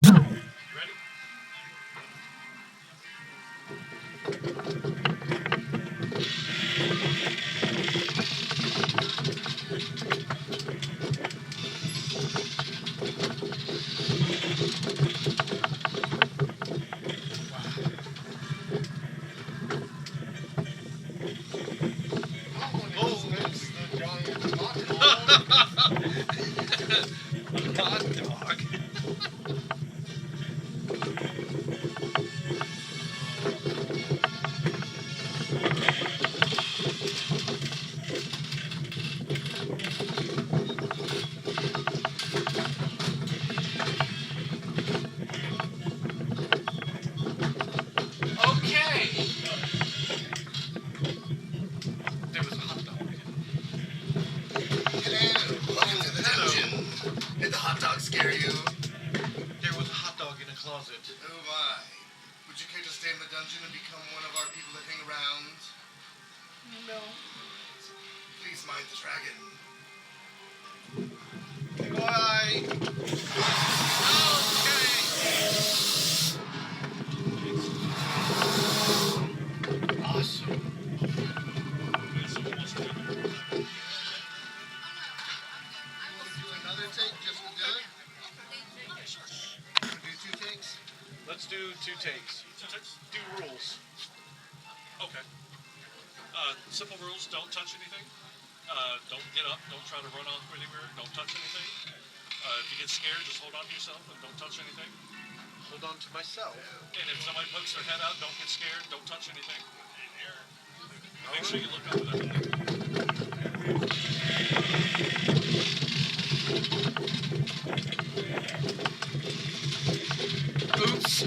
Ready? Oh, there's the giant hot dog. Hot dog. Okay. There was a hot dog. Hello, welcome to the dungeon. Did the hot dog scare you? There was a hot dog in a closet. Oh my. Would you care to stay in the dungeon and become one of our people that hang around? No. Please mind the dragon. Bye. Okay. Awesome. Do another take just to do it? Do 2 takes? Let's do 2 takes. Do rules. Okay. Simple rules, don't touch anything. Don't get up, don't try to run off anywhere, don't touch anything. If you get scared, just hold on to yourself and don't touch anything. Hold on to myself. And if somebody pokes their head out, don't get scared, don't touch anything. Make sure you look up at everything. Oops.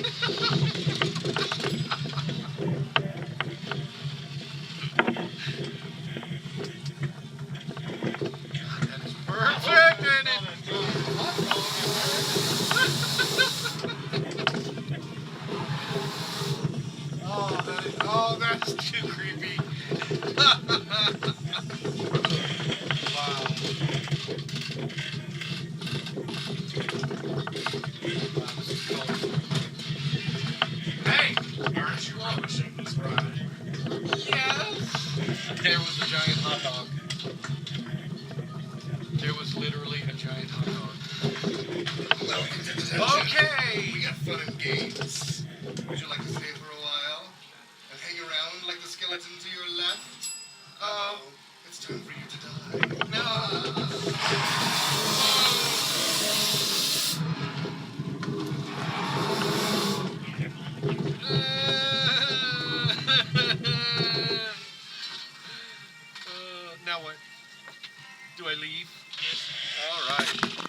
That is perfect. And oh, that's too creepy. Hey, Aren't you relishing this ride? yes. There was a giant hot dog. There was literally a giant hot dog. Welcome to the dungeon. Okay. We got fun and games. Would you like to stay for a while? And hang around like the skeleton to your left? It's time for you to die. No. Now what? Do I leave? Yes. All right.